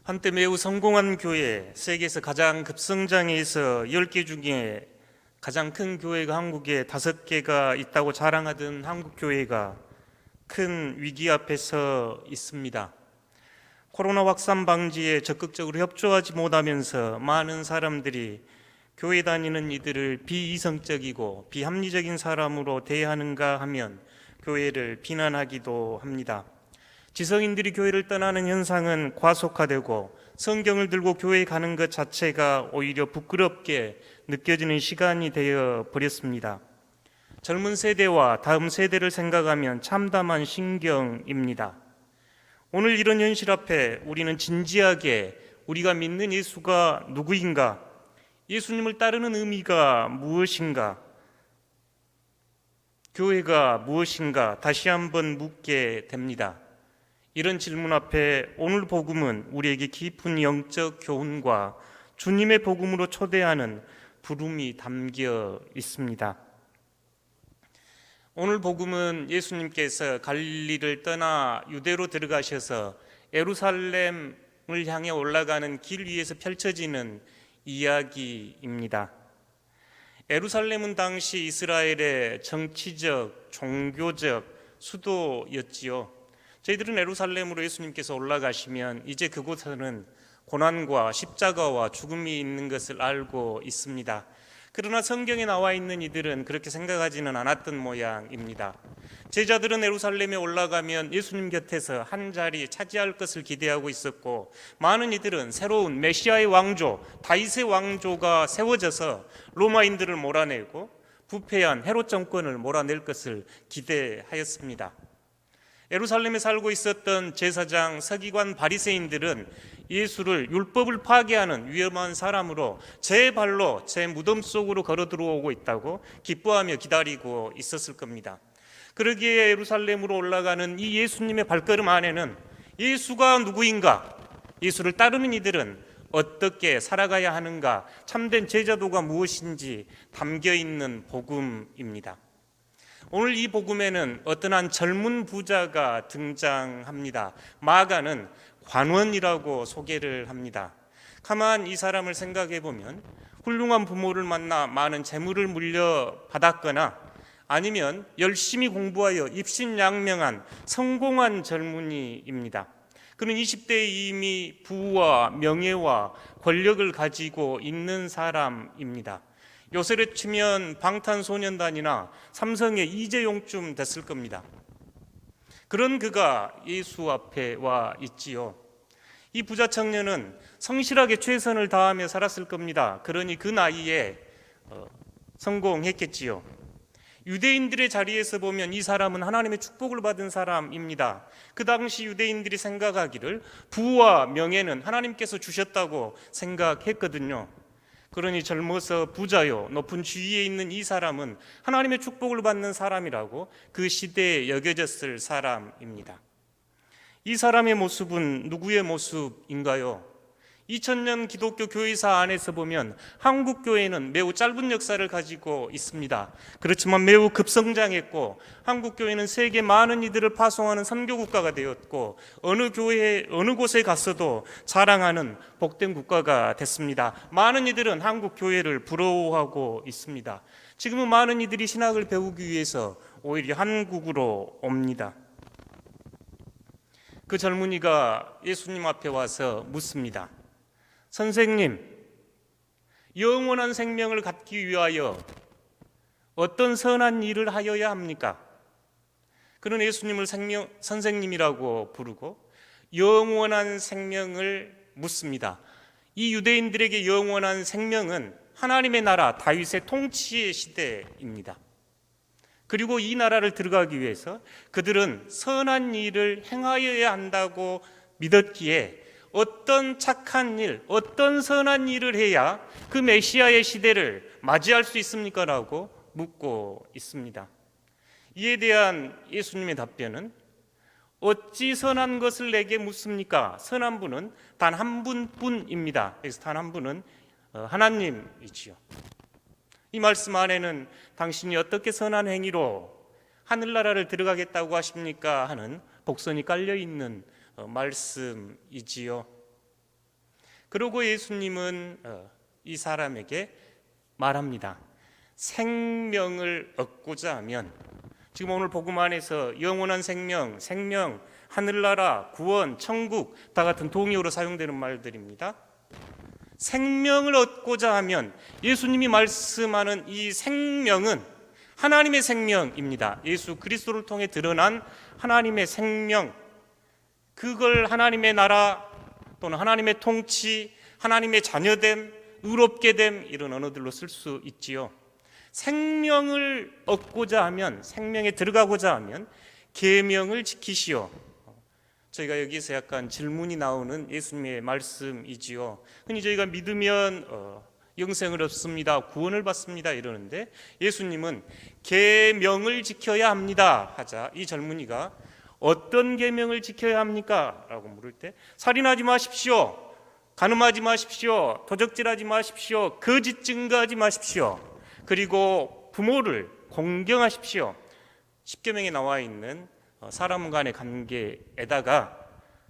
한때 매우 성공한 교회, 세계에서 가장 급성장해 있어 10개 중에 가장 큰 교회가 한국에 5개가 있다고 자랑하던 한국 교회가 큰 위기 앞에 서 있습니다. 코로나 확산 방지에 적극적으로 협조하지 못하면서 많은 사람들이 교회 다니는 이들을 비이성적이고 비합리적인 사람으로 대하는가 하면 교회를 비난하기도 합니다. 지성인들이 교회를 떠나는 현상은 과속화되고 성경을 들고 교회에 가는 것 자체가 오히려 부끄럽게 느껴지는 시간이 되어 버렸습니다. 젊은 세대와 다음 세대를 생각하면 참담한 신경입니다. 오늘 이런 현실 앞에 우리는 진지하게 우리가 믿는 예수가 누구인가? 예수님을 따르는 의미가 무엇인가? 교회가 무엇인가? 다시 한번 묻게 됩니다. 이런 질문 앞에 오늘 복음은 우리에게 깊은 영적 교훈과 주님의 복음으로 초대하는 부름이 담겨 있습니다. 오늘 복음은 예수님께서 갈릴리를 떠나 유대로 들어가셔서 예루살렘을 향해 올라가는 길 위에서 펼쳐지는 이야기입니다. 예루살렘은 당시 이스라엘의 정치적, 종교적 수도였지요. 저희들은 예루살렘으로 예수님께서 올라가시면 이제 그곳에는 고난과 십자가와 죽음이 있는 것을 알고 있습니다. 그러나 성경에 나와 있는 이들은 그렇게 생각하지는 않았던 모양입니다. 제자들은 예루살렘에 올라가면 예수님 곁에서 한 자리 차지할 것을 기대하고 있었고, 많은 이들은 새로운 메시아의 왕조, 다윗의 왕조가 세워져서 로마인들을 몰아내고 부패한 헤롯 정권을 몰아낼 것을 기대하였습니다. 예루살렘에 살고 있었던 제사장, 서기관, 바리새인들은 예수를 율법을 파괴하는 위험한 사람으로 제 발로 제 무덤 속으로 걸어 들어오고 있다고 기뻐하며 기다리고 있었을 겁니다. 그러기에 예루살렘으로 올라가는 이 예수님의 발걸음 안에는 예수가 누구인가, 예수를 따르는 이들은 어떻게 살아가야 하는가, 참된 제자도가 무엇인지 담겨 있는 복음입니다. 오늘 이 복음에는 어떤 한 젊은 부자가 등장합니다. 마가는 관원이라고 소개를 합니다. 가만 이 사람을 생각해 보면 훌륭한 부모를 만나 많은 재물을 물려받았거나 아니면 열심히 공부하여 입신양명한 성공한 젊은이입니다. 그는 20대에 이미 부와 명예와 권력을 가지고 있는 사람입니다. 요새로 치면 방탄소년단이나 삼성의 이재용쯤 됐을 겁니다. 그런 그가 예수 앞에 와 있지요. 이 부자 청년은 성실하게 최선을 다하며 살았을 겁니다. 그러니 그 나이에 성공했겠지요. 유대인들의 자리에서 보면 이 사람은 하나님의 축복을 받은 사람입니다. 그 당시 유대인들이 생각하기를 부와 명예는 하나님께서 주셨다고 생각했거든요. 그러니 젊어서 부자요, 높은 지위에 있는 이 사람은 하나님의 축복을 받는 사람이라고 그 시대에 여겨졌을 사람입니다. 이 사람의 모습은 누구의 모습인가요? 2000년 기독교 교회사 안에서 보면 한국 교회는 매우 짧은 역사를 가지고 있습니다. 그렇지만 매우 급성장했고 한국 교회는 세계 많은 이들을 파송하는 선교 국가가 되었고 어느 교회 어느 곳에 갔어도 자랑하는 복된 국가가 됐습니다. 많은 이들은 한국 교회를 부러워하고 있습니다. 지금은 많은 이들이 신학을 배우기 위해서 오히려 한국으로 옵니다. 그 젊은이가 예수님 앞에 와서 묻습니다. 선생님, 영원한 생명을 갖기 위하여 어떤 선한 일을 하여야 합니까? 그는 예수님을 선생님이라고 부르고 영원한 생명을 묻습니다. 이 유대인들에게 영원한 생명은 하나님의 나라 다윗의 통치의 시대입니다. 그리고 이 나라를 들어가기 위해서 그들은 선한 일을 행하여야 한다고 믿었기에 어떤 착한 일, 어떤 선한 일을 해야 그 메시아의 시대를 맞이할 수 있습니까? 라고 묻고 있습니다. 이에 대한 예수님의 답변은 어찌 선한 것을 내게 묻습니까? 선한 분은 단 한 분뿐입니다. 그래서 단 한 분은 하나님이지요. 이 말씀 안에는 당신이 어떻게 선한 행위로 하늘나라를 들어가겠다고 하십니까? 하는 복선이 깔려있는 말씀이지요. 그러고 예수님은 이 사람에게 말합니다. 생명을 얻고자 하면, 지금 오늘 복음 안에서 영원한 생명, 하늘나라, 구원, 천국 다 같은 동의어로 사용되는 말들입니다. 생명을 얻고자 하면 예수님이 말씀하는 이 생명은 하나님의 생명입니다. 예수 그리스도를 통해 드러난 하나님의 생명, 그걸 하나님의 나라 또는 하나님의 통치, 하나님의 자녀됨, 의롭게 됨 이런 언어들로 쓸 수 있지요. 생명을 얻고자 하면, 생명에 들어가고자 하면 계명을 지키시오. 저희가 여기서 약간 질문이 나오는 예수님의 말씀이지요. 흔히 저희가 믿으면 영생을 얻습니다, 구원을 받습니다 이러는데, 예수님은 계명을 지켜야 합니다 하자 이 젊은이가 어떤 계명을 지켜야 합니까? 라고 물을 때, 살인하지 마십시오, 간음하지 마십시오, 도적질하지 마십시오, 거짓 증거하지 마십시오, 그리고 부모를 공경하십시오. 십계명에 나와 있는 사람 간의 관계에다가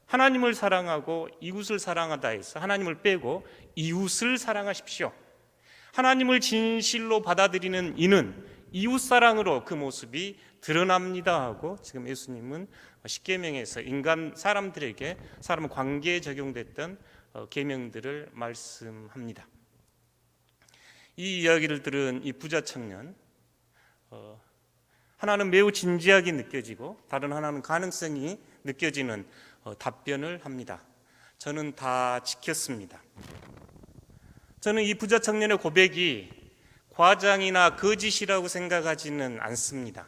하나님을 사랑하고 이웃을 사랑하다 해서 하나님을 빼고 이웃을 사랑하십시오. 하나님을 진실로 받아들이는 이는 이웃 사랑으로 그 모습이 드러납니다 하고, 지금 예수님은 십계명에서 인간 사람들에게 사람 관계에 적용됐던 계명들을 말씀합니다. 이 이야기를 들은 이 부자 청년, 하나는 매우 진지하게 느껴지고 다른 하나는 가능성이 느껴지는 답변을 합니다. 저는 다 지켰습니다. 저는 이 부자 청년의 고백이 과장이나 거짓이라고 생각하지는 않습니다.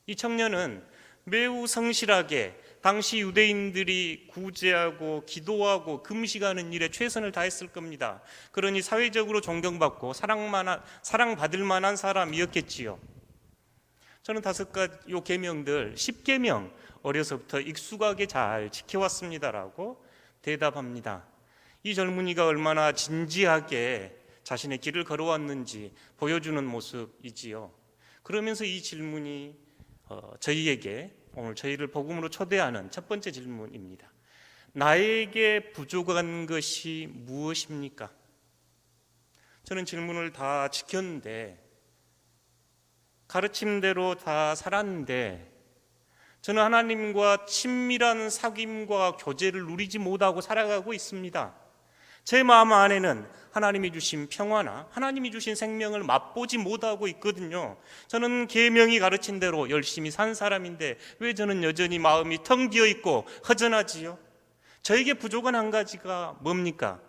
이 청년은 매우 성실하게 당시 유대인들이 구제하고 기도하고 금식하는 일에 최선을 다했을 겁니다. 그러니 사회적으로 존경받고 사랑받을 만한 사람이었겠지요. 저는 5가지 요 계명들 10계명 어려서부터 익숙하게 잘 지켜왔습니다라고 대답합니다. 이 젊은이가 얼마나 진지하게 자신의 길을 걸어왔는지 보여주는 모습이지요. 그러면서 이 질문이 저희에게 오늘 저희를 복음으로 초대하는 첫 번째 질문입니다. 나에게 부족한 것이 무엇입니까? 저는 질문을 다 지켰는데, 가르침대로 다 살았는데, 저는 하나님과 친밀한 사귐과 교제를 누리지 못하고 살아가고 있습니다. 제 마음 안에는 하나님이 주신 평화나 하나님이 주신 생명을 맛보지 못하고 있거든요. 저는 계명이 가르친 대로 열심히 산 사람인데 왜 저는 여전히 마음이 텅 비어 있고 허전하지요? 저에게 부족한 한 가지가 뭡니까?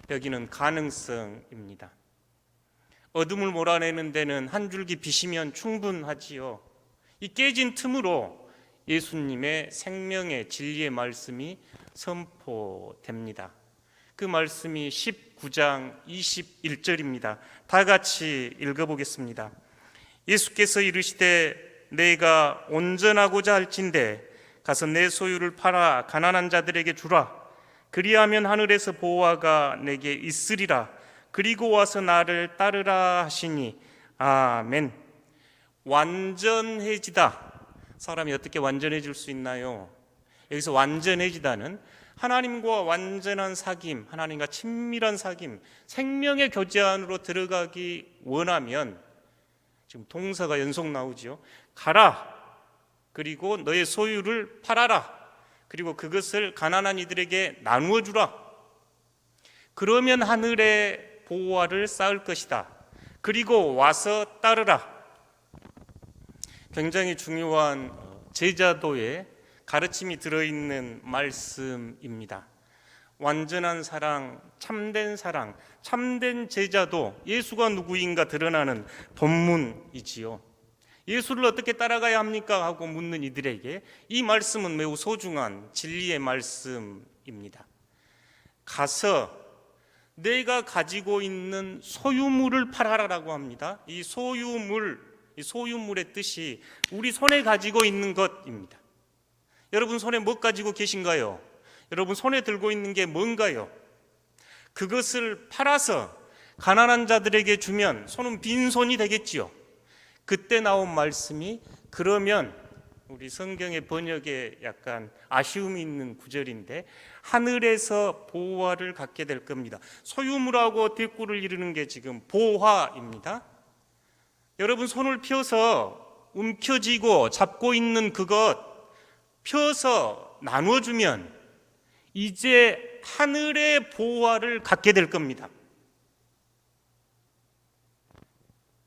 여기는 가능성입니다. 어둠을 몰아내는 데는 한 줄기 빛이면 충분하지요. 이 깨진 틈으로 예수님의 생명의 진리의 말씀이 선포됩니다. 그 말씀이 19장 21절입니다. 다 같이 읽어보겠습니다. 예수께서 이르시되 내가 온전하고자 할진대 가서 내 소유를 팔아 가난한 자들에게 주라. 그리하면 하늘에서 보화가 내게 있으리라. 그리고 와서 나를 따르라 하시니 아멘. 완전해지다. 사람이 어떻게 완전해질 수 있나요? 여기서 완전해지다는 하나님과 완전한 사귐, 하나님과 친밀한 사귐, 생명의 교제 안으로 들어가기 원하면, 지금 동사가 연속 나오지요. 가라. 그리고 너의 소유를 팔아라. 그리고 그것을 가난한 이들에게 나누어 주라. 그러면 하늘의 보화를 쌓을 것이다. 그리고 와서 따르라. 굉장히 중요한 제자도의 가르침이 들어있는 말씀입니다. 완전한 사랑, 참된 제자도 예수가 누구인가 드러나는 본문이지요. 예수를 어떻게 따라가야 합니까? 하고 묻는 이들에게 이 말씀은 매우 소중한 진리의 말씀입니다. 가서 내가 가지고 있는 소유물을 팔아라라고 합니다. 이 소유물의 뜻이 우리 손에 가지고 있는 것입니다. 여러분 손에 뭐 가지고 계신가요? 여러분 손에 들고 있는 게 뭔가요? 그것을 팔아서 가난한 자들에게 주면 손은 빈손이 되겠지요. 그때 나온 말씀이 그러면 우리 성경의 번역에 약간 아쉬움이 있는 구절인데, 하늘에서 보화를 갖게 될 겁니다. 소유물하고 대꾸를 이루는 게 지금 보화입니다. 여러분, 손을 펴서 움켜쥐고 잡고 있는 그것 펴서 나눠주면 이제 하늘의 보화를 갖게 될 겁니다.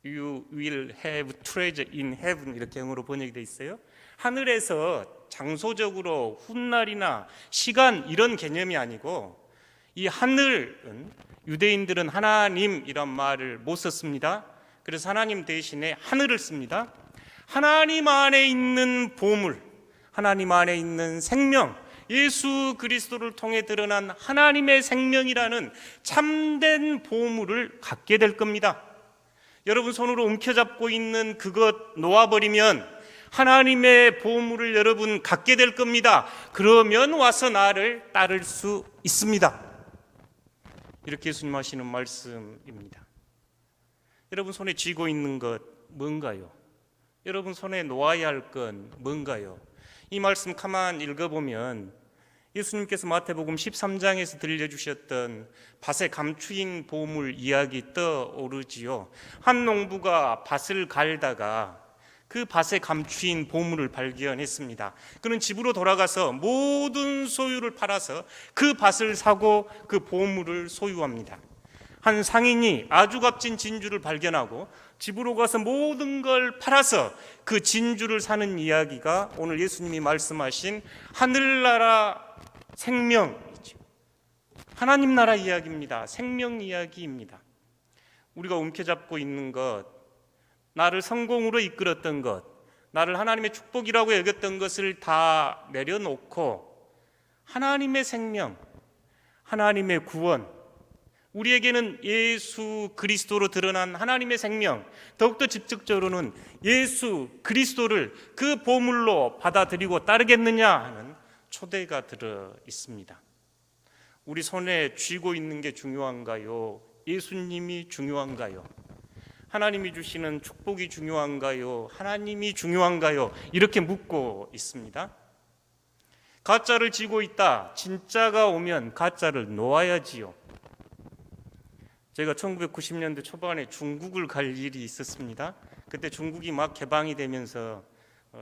You will have treasure in heaven, 이렇게 영어로 번역이 되어 있어요. 하늘에서 장소적으로 훗날이나 시간 이런 개념이 아니고, 이 하늘은 유대인들은 하나님이란 말을 못 썼습니다. 그래서 하나님 대신에 하늘을 씁니다. 하나님 안에 있는 보물, 하나님 안에 있는 생명, 예수 그리스도를 통해 드러난 하나님의 생명이라는 참된 보물을 갖게 될 겁니다. 여러분, 손으로 움켜잡고 있는 그것 놓아버리면 하나님의 보물을 여러분 갖게 될 겁니다. 그러면 와서 나를 따를 수 있습니다. 이렇게 예수님 하시는 말씀입니다. 여러분, 손에 쥐고 있는 것 뭔가요? 여러분, 손에 놓아야 할 건 뭔가요? 이 말씀 가만 읽어보면 예수님께서 마태복음 13장에서 들려주셨던 밭에 감추인 보물 이야기 떠오르지요. 한 농부가 밭을 갈다가 그 밭에 감추인 보물을 발견했습니다. 그는 집으로 돌아가서 모든 소유를 팔아서 그 밭을 사고 그 보물을 소유합니다. 한 상인이 아주 값진 진주를 발견하고 집으로 가서 모든 걸 팔아서 그 진주를 사는 이야기가 오늘 예수님이 말씀하신 하늘나라 생명이죠. 하나님 나라 이야기입니다. 생명 이야기입니다. 우리가 움켜잡고 있는 것, 나를 성공으로 이끌었던 것, 나를 하나님의 축복이라고 여겼던 것을 다 내려놓고 하나님의 생명, 하나님의 구원, 우리에게는 예수 그리스도로 드러난 하나님의 생명, 더욱더 직접적으로는 예수 그리스도를 그 보물로 받아들이고 따르겠느냐 하는 초대가 들어 있습니다. 우리 손에 쥐고 있는 게 중요한가요? 예수님이 중요한가요? 하나님이 주시는 축복이 중요한가요? 하나님이 중요한가요? 이렇게 묻고 있습니다. 가짜를 쥐고 있다. 진짜가 오면 가짜를 놓아야지요. 제가 1990년대 초반에 중국을 갈 일이 있었습니다. 그때 중국이 막 개방이 되면서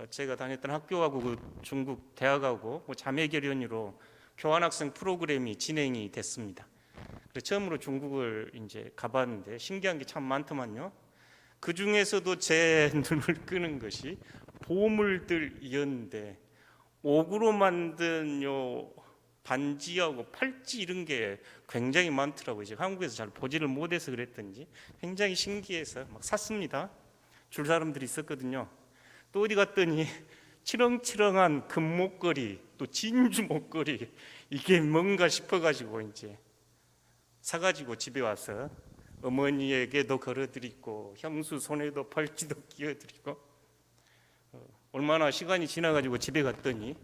제가 다녔던 학교하고 그 중국 대학하고 자매결연으로 교환학생 프로그램이 진행이 됐습니다. 그래서 처음으로 중국을 이제 가봤는데 신기한 게 참 많더만요. 그 중에서도 제 눈을 끄는 것이 보물들이었는데, 옥으로 만든 요 반지하고 팔찌 이런 게 굉장히 많더라고요. 제가 한국에서 잘 보지를 못해서 그랬던지 굉장히 신기해서 막 샀습니다. 줄 사람들이 있었거든요. 또 어디 갔더니 치렁치렁한 금목걸이, 또 진주 목걸이, 이게 뭔가 싶어가지고 이제 사가지고 집에 와서 어머니에게도 걸어드리고 형수 손에도 팔찌도 끼워드리고, 얼마나 시간이 지나가지고 집에 갔더니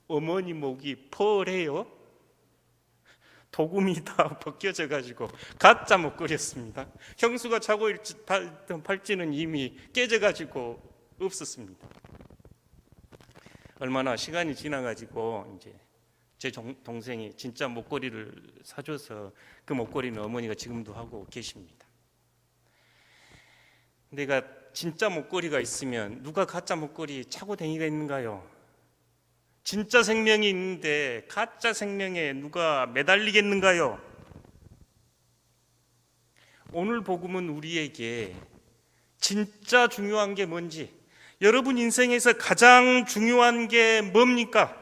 어머니 목이 펄해요. 도금이 다 벗겨져 가지고 가짜 목걸이였습니다. 형수가 차고 있던 팔찌는 이미 깨져 가지고 없었습니다. 얼마나 시간이 지나가지고 이제 제 동생이 진짜 목걸이를 사줘서 그 목걸이는 어머니가 지금도 하고 계십니다. 내가 진짜 목걸이가 있으면 누가 가짜 목걸이 차고 다니가 있는가요? 진짜 생명이 있는데 가짜 생명에 누가 매달리겠는가요? 오늘 복음은 우리에게 진짜 중요한 게 뭔지, 여러분 인생에서 가장 중요한 게 뭡니까?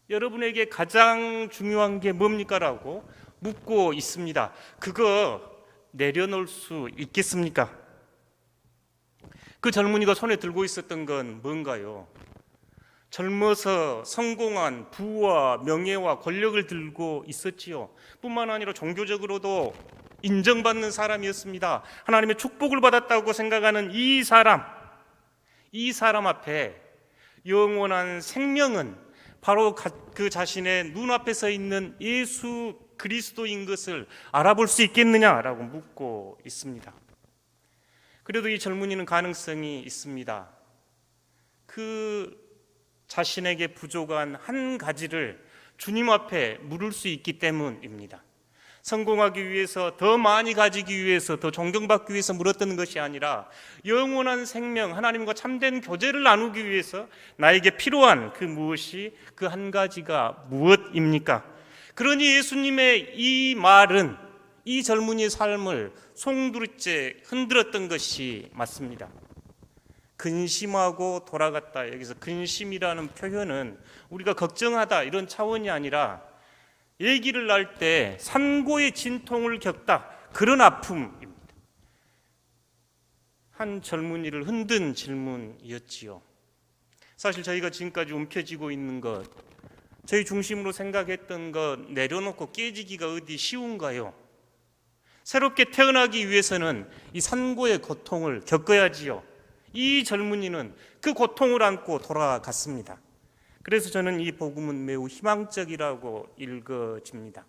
여러분에게 가장 중요한 게 뭡니까? 라고 묻고 있습니다. 그거 내려놓을 수 있겠습니까? 그 젊은이가 손에 들고 있었던 건 뭔가요? 젊어서 성공한 부와 명예와 권력을 들고 있었지요. 뿐만 아니라 종교적으로도 인정받는 사람이었습니다. 하나님의 축복을 받았다고 생각하는 이 사람 앞에 영원한 생명은 바로 그 자신의 눈앞에 서 있는 예수 그리스도인 것을 알아볼 수 있겠느냐라고 묻고 있습니다. 그래도 이 젊은이는 가능성이 있습니다. 그 자신에게 부족한 한 가지를 주님 앞에 물을 수 있기 때문입니다. 성공하기 위해서, 더 많이 가지기 위해서, 더 존경받기 위해서 물었던 것이 아니라 영원한 생명, 하나님과 참된 교제를 나누기 위해서 나에게 필요한 그 무엇이, 그 한 가지가 무엇입니까? 그러니 예수님의 이 말은 이 젊은이의 삶을 송두리째 흔들었던 것이 맞습니다. 근심하고 돌아갔다. 여기서 근심이라는 표현은 우리가 걱정하다 이런 차원이 아니라 얘기를 날 때 산고의 진통을 겪다, 그런 아픔입니다. 한 젊은이를 흔든 질문이었지요. 사실 저희가 지금까지 움켜쥐고 있는 것, 저희 중심으로 생각했던 것 내려놓고 깨지기가 어디 쉬운가요? 새롭게 태어나기 위해서는 이 산고의 고통을 겪어야지요. 이 젊은이는 그 고통을 안고 돌아갔습니다. 그래서 저는 이 복음은 매우 희망적이라고 읽어집니다.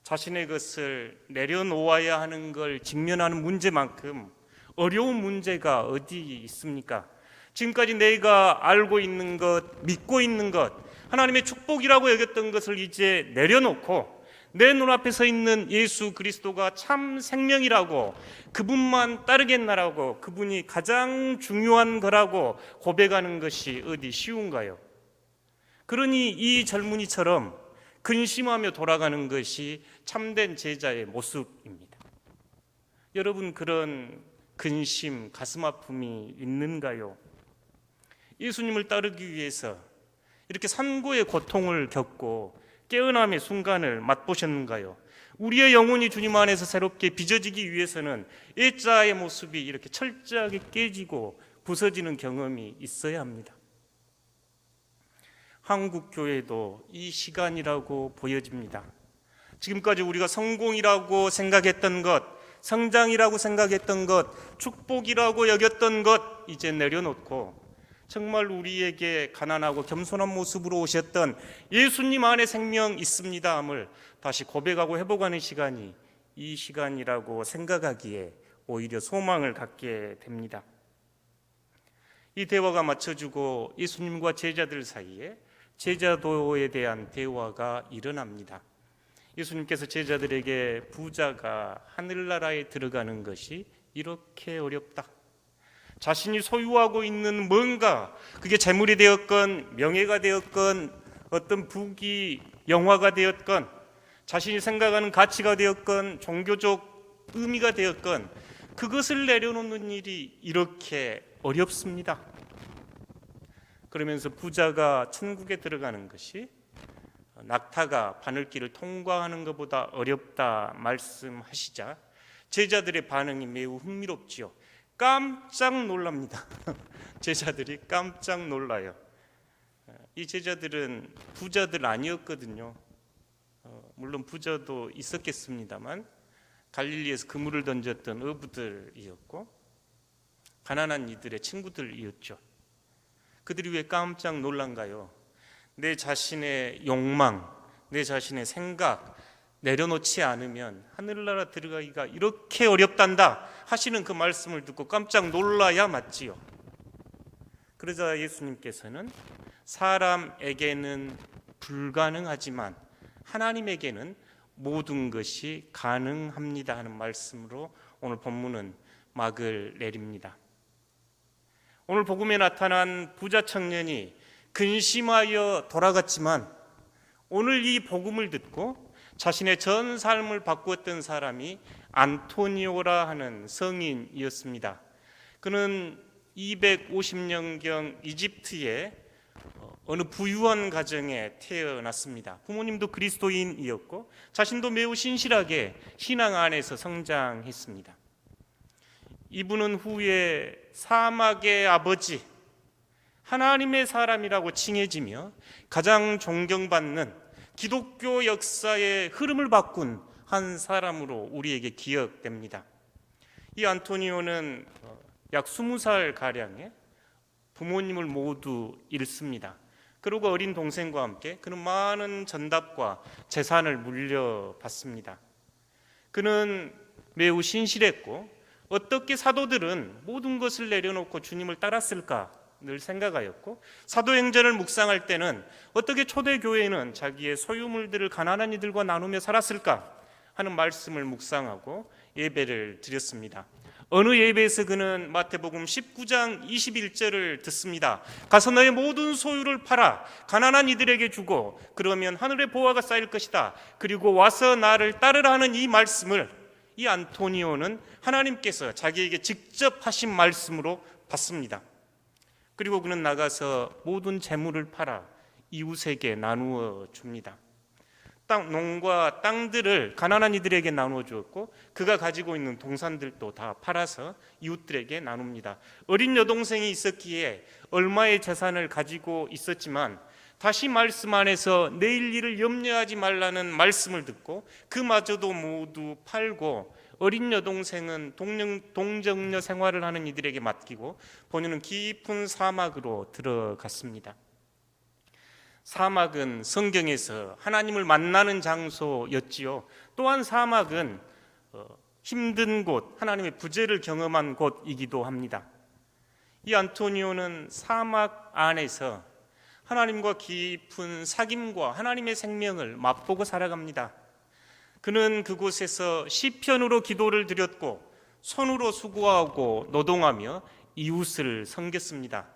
자신의 것을 내려놓아야 하는 걸 직면하는 문제만큼 어려운 문제가 어디 있습니까? 지금까지 내가 알고 있는 것, 믿고 있는 것, 하나님의 축복이라고 여겼던 것을 이제 내려놓고 내 눈앞에 서 있는 예수 그리스도가 참 생명이라고, 그분만 따르겠나라고, 그분이 가장 중요한 거라고 고백하는 것이 어디 쉬운가요? 그러니 이 젊은이처럼 근심하며 돌아가는 것이 참된 제자의 모습입니다. 여러분, 그런 근심, 가슴 아픔이 있는가요? 예수님을 따르기 위해서 이렇게 산고의 고통을 겪고 깨어남의 순간을 맛보셨는가요? 우리의 영혼이 주님 안에서 새롭게 빚어지기 위해서는 일자의 모습이 이렇게 철저하게 깨지고 부서지는 경험이 있어야 합니다. 한국 교회도 이 시간이라고 보여집니다. 지금까지 우리가 성공이라고 생각했던 것, 성장이라고 생각했던 것, 축복이라고 여겼던 것 이제 내려놓고 정말 우리에게 가난하고 겸손한 모습으로 오셨던 예수님 안에 생명 있습니다 함을 다시 고백하고 회복하는 시간이 이 시간이라고 생각하기에 오히려 소망을 갖게 됩니다. 이 대화가 맞춰주고 예수님과 제자들 사이에 제자도에 대한 대화가 일어납니다. 예수님께서 제자들에게 부자가 하늘나라에 들어가는 것이 이렇게 어렵다, 자신이 소유하고 있는 뭔가, 그게 재물이 되었건 명예가 되었건 어떤 부귀 영화가 되었건 자신이 생각하는 가치가 되었건 종교적 의미가 되었건 그것을 내려놓는 일이 이렇게 어렵습니다. 그러면서 부자가 천국에 들어가는 것이 낙타가 바늘길을 통과하는 것보다 어렵다 말씀하시자 제자들의 반응이 매우 흥미롭지요. 깜짝 놀랍니다. 제자들이 깜짝 놀라요. 이 제자들은 부자들 아니었거든요. 물론 부자도 있었겠습니다만 갈릴리에서 그물을 던졌던 어부들이었고 가난한 이들의 친구들이었죠. 그들이 왜 깜짝 놀란가요? 내 자신의 욕망, 내 자신의 생각 내려놓지 않으면 하늘나라 들어가기가 이렇게 어렵단다 하시는 그 말씀을 듣고 깜짝 놀라야 맞지요. 그러자 예수님께서는 사람에게는 불가능하지만 하나님에게는 모든 것이 가능합니다 하는 말씀으로 오늘 본문은 막을 내립니다. 오늘 복음에 나타난 부자 청년이 근심하여 돌아갔지만 오늘 이 복음을 듣고 자신의 전 삶을 바꾸었던 사람이 안토니오라 하는 성인이었습니다. 그는 250년경 이집트의 어느 부유한 가정에 태어났습니다. 부모님도 그리스도인이었고 자신도 매우 신실하게 신앙 안에서 성장했습니다. 이분은 후에 사막의 아버지, 하나님의 사람이라고 칭해지며 가장 존경받는 기독교 역사의 흐름을 바꾼 한 사람으로 우리에게 기억됩니다. 이 안토니오는 약 20살가량의 부모님을 모두 잃습니다. 그리고 어린 동생과 함께 그는 많은 전답과 재산을 물려받습니다. 그는 매우 신실했고 어떻게 사도들은 모든 것을 내려놓고 주님을 따랐을까 늘 생각하였고, 사도행전을 묵상할 때는 어떻게 초대교회는 자기의 소유물들을 가난한 이들과 나누며 살았을까 하는 말씀을 묵상하고 예배를 드렸습니다. 어느 예배에서 그는 마태복음 19장 21절을 듣습니다. 가서 너의 모든 소유를 팔아 가난한 이들에게 주고 그러면 하늘의 보화가 쌓일 것이다. 그리고 와서 나를 따르라 하는 이 말씀을 이 안토니오는 하나님께서 자기에게 직접 하신 말씀으로 받습니다. 그리고 그는 나가서 모든 재물을 팔아 이웃에게 나누어 줍니다. 농과 땅들을 가난한 이들에게 나누어 주었고 그가 가지고 있는 동산들도 다 팔아서 이웃들에게 나눕니다. 어린 여동생이 있었기에 얼마의 재산을 가지고 있었지만 다시 말씀 안에서 내일 일을 염려하지 말라는 말씀을 듣고 그마저도 모두 팔고 어린 여동생은 동정녀 생활을 하는 이들에게 맡기고 본인은 깊은 사막으로 들어갔습니다. 사막은 성경에서 하나님을 만나는 장소였지요. 또한 사막은 힘든 곳, 하나님의 부재를 경험한 곳이기도 합니다. 이 안토니오는 사막 안에서 하나님과 깊은 사귐과 하나님의 생명을 맛보고 살아갑니다. 그는 그곳에서 시편으로 기도를 드렸고 손으로 수고하고 노동하며 이웃을 섬겼습니다.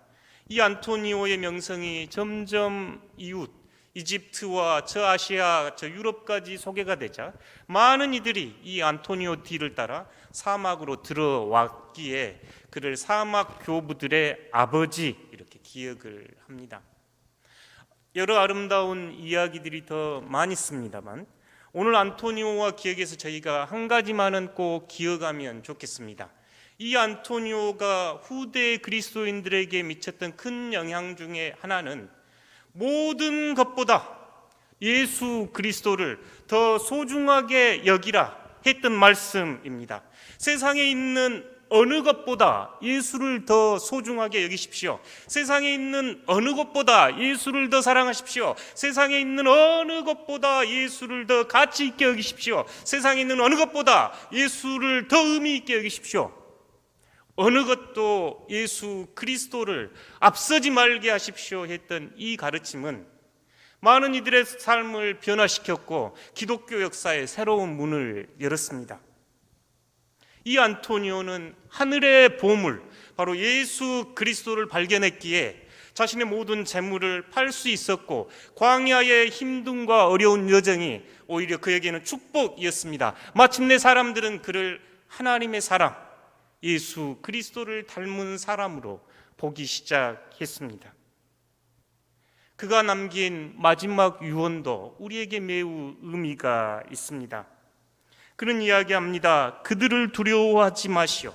이 안토니오의 명성이 점점 이웃, 이집트와 저 아시아, 저 유럽까지 소개가 되자 많은 이들이 이 안토니오 뒤를 따라 사막으로 들어왔기에 그를 사막 교부들의 아버지 이렇게 기억을 합니다. 여러 아름다운 이야기들이 더 많이 있습니다만 오늘 안토니오와 기억에서 저희가 한 가지만은 꼭 기억하면 좋겠습니다. 이 안토니오가 후대 그리스도인들에게 미쳤던 큰 영향 중에 하나는 모든 것보다 예수 그리스도를 더 소중하게 여기라 했던 말씀입니다. 세상에 있는 어느 것보다 예수를 더 소중하게 여기십시오. 세상에 있는 어느 것보다 예수를 더 사랑하십시오. 세상에 있는 어느 것보다 예수를 더 가치 있게 여기십시오. 세상에 있는 어느 것보다 예수를 더 의미 있게 여기십시오. 어느 것도 예수 그리스도를 앞서지 말게 하십시오 했던 이 가르침은 많은 이들의 삶을 변화시켰고 기독교 역사에 새로운 문을 열었습니다. 이 안토니오는 하늘의 보물, 바로 예수 그리스도를 발견했기에 자신의 모든 재물을 팔 수 있었고 광야의 힘듦과 어려운 여정이 오히려 그에게는 축복이었습니다. 마침내 사람들은 그를 하나님의 사람, 예수 그리스도를 닮은 사람으로 보기 시작했습니다. 그가 남긴 마지막 유언도 우리에게 매우 의미가 있습니다. 그런 이야기합니다. 그들을 두려워하지 마시오.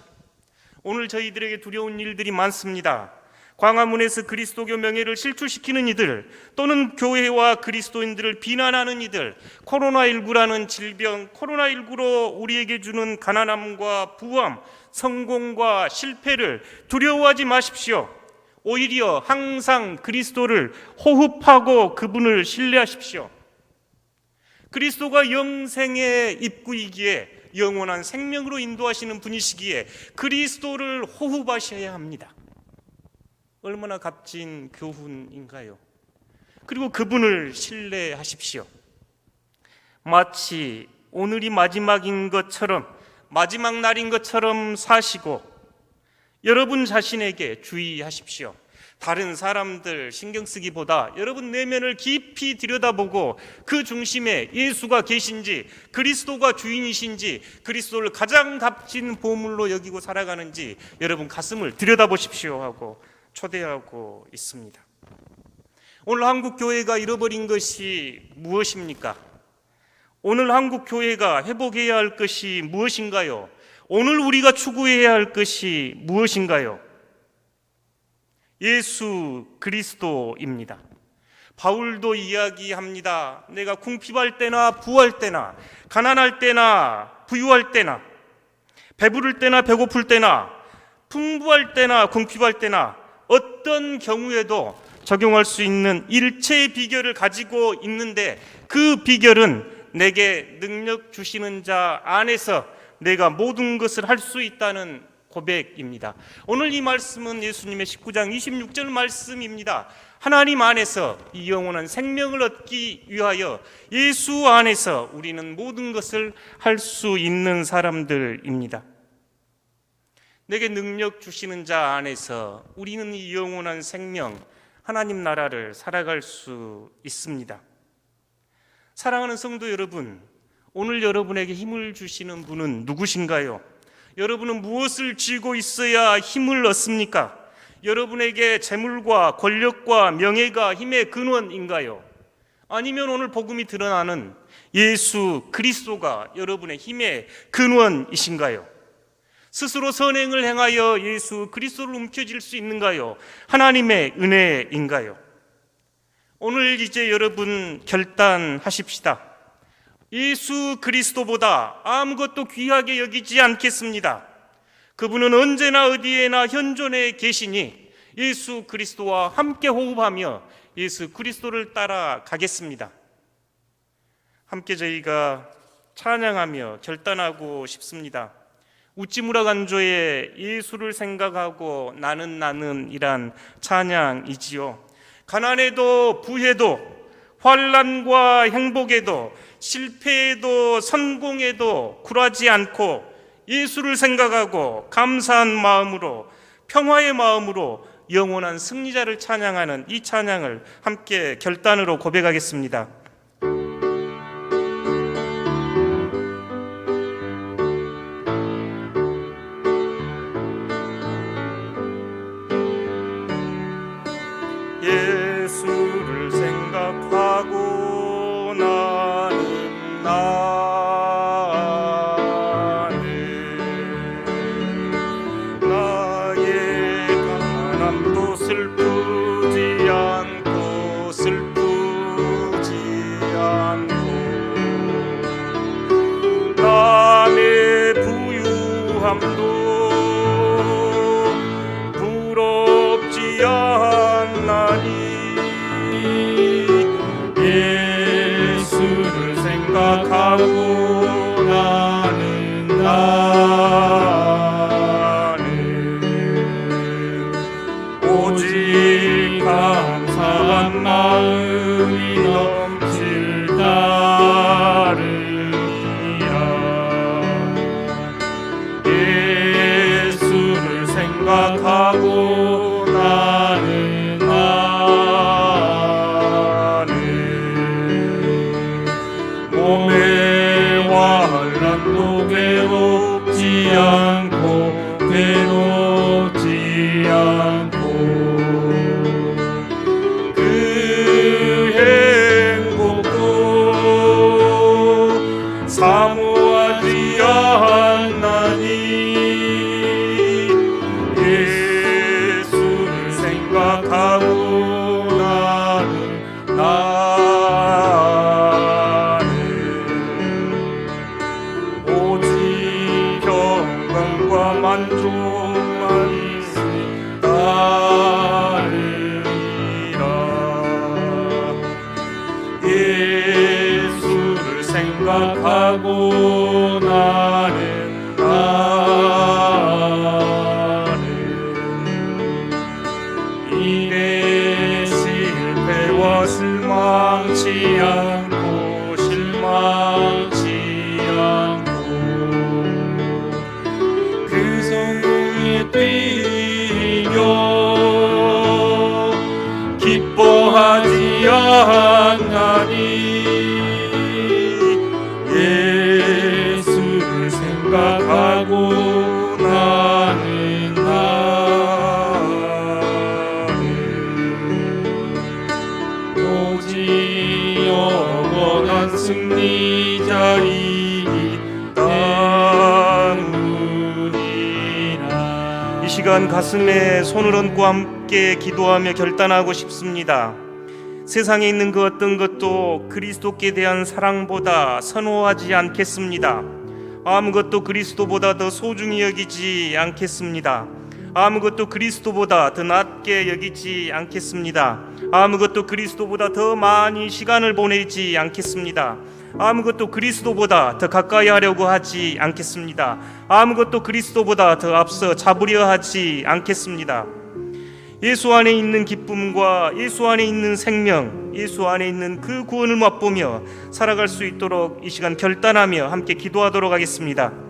오늘 저희들에게 두려운 일들이 많습니다. 광화문에서 그리스도교 명예를 실추시키는 이들, 또는 교회와 그리스도인들을 비난하는 이들, 코로나19라는 질병, 코로나19로 우리에게 주는 가난함과 부함, 성공과 실패를 두려워하지 마십시오. 오히려 항상 그리스도를 호흡하고 그분을 신뢰하십시오. 그리스도가 영생의 입구이기에 영원한 생명으로 인도하시는 분이시기에 그리스도를 호흡하셔야 합니다. 얼마나 값진 교훈인가요? 그리고 그분을 신뢰하십시오. 마치 오늘이 마지막인 것처럼, 마지막 날인 것처럼 사시고 여러분 자신에게 주의하십시오. 다른 사람들 신경 쓰기보다 여러분 내면을 깊이 들여다보고 그 중심에 예수가 계신지, 그리스도가 주인이신지, 그리스도를 가장 값진 보물로 여기고 살아가는지 여러분 가슴을 들여다보십시오 하고 초대하고 있습니다. 오늘 한국 교회가 잃어버린 것이 무엇입니까? 오늘 한국 교회가 회복해야 할 것이 무엇인가요? 오늘 우리가 추구해야 할 것이 무엇인가요? 예수 그리스도입니다. 바울도 이야기합니다. 내가 궁핍할 때나 부할 때나, 가난할 때나 부유할 때나, 배부를 때나 배고플 때나, 풍부할 때나 궁핍할 때나 어떤 경우에도 적용할 수 있는 일체의 비결을 가지고 있는데 그 비결은 내게 능력 주시는 자 안에서 내가 모든 것을 할 수 있다는 고백입니다. 오늘 이 말씀은 예수님의 19장 26절 말씀입니다. 하나님 안에서 이 영원한 생명을 얻기 위하여 예수 안에서 우리는 모든 것을 할 수 있는 사람들입니다. 내게 능력 주시는 자 안에서 우리는 이 영원한 생명, 하나님 나라를 살아갈 수 있습니다. 사랑하는 성도 여러분, 오늘 여러분에게 힘을 주시는 분은 누구신가요? 여러분은 무엇을 쥐고 있어야 힘을 얻습니까? 여러분에게 재물과 권력과 명예가 힘의 근원인가요? 아니면 오늘 복음이 드러나는 예수 그리스도가 여러분의 힘의 근원이신가요? 스스로 선행을 행하여 예수 그리스도를 움켜쥘 수 있는가요? 하나님의 은혜인가요? 오늘 이제 여러분 결단하십시다. 예수 그리스도보다 아무것도 귀하게 여기지 않겠습니다. 그분은 언제나 어디에나 현존해 계시니 예수 그리스도와 함께 호흡하며 예수 그리스도를 따라가겠습니다. 함께 저희가 찬양하며 결단하고 싶습니다. 우찌무라 간조의 예수를 생각하고 나는 이란 찬양이지요. 가난에도 부해도 환난과 행복에도 실패에도 성공에도 굴하지 않고 예수를 생각하고 감사한 마음으로 평화의 마음으로 영원한 승리자를 찬양하는 이 찬양을 함께 결단으로 고백하겠습니다. 예수를 생각하고 나는 나의 가난함도 슬프지 않고 남의 부유함도 부럽지 않나니 예수를 생각하고 나는 오직 감사한 마음이 넘칠 따르리라. 예수를 생각하고 나는 몸의 환난도 괴롭지 않고 그 행복도 사모하지 않나니 예수를 생각하고 나는 오직 평강과 만족만 있으리 따르리라. 예수를 생각하고 나는 일에 실패와 실망치 않고 그 성공에 뛰며 기뻐하지 않나니 예수를 생각하고 나는 오직 영원한 승리자이니 따르리라. 이 시간 가슴에 손을 얹고 함께 기도하며 결단하고 싶습니다. 세상에 있는 그 어떤 것도 그리스도께 대한 사랑보다 선호하지 않겠습니다. 아무것도 그리스도보다 더 소중히 여기지 않겠습니다. 아무것도 그리스도보다 더 낫게 여기지 않겠습니다. 아무것도 그리스도보다 더 많이 시간을 보내지 않겠습니다. 아무것도 그리스도보다 더 가까이 하려고 하지 않겠습니다. 아무것도 그리스도보다 더 앞서 잡으려 하지 않겠습니다. 예수 안에 있는 기쁨과 예수 안에 있는 생명, 예수 안에 있는 그 구원을 맛보며 살아갈 수 있도록 이 시간 결단하며 함께 기도하도록 하겠습니다.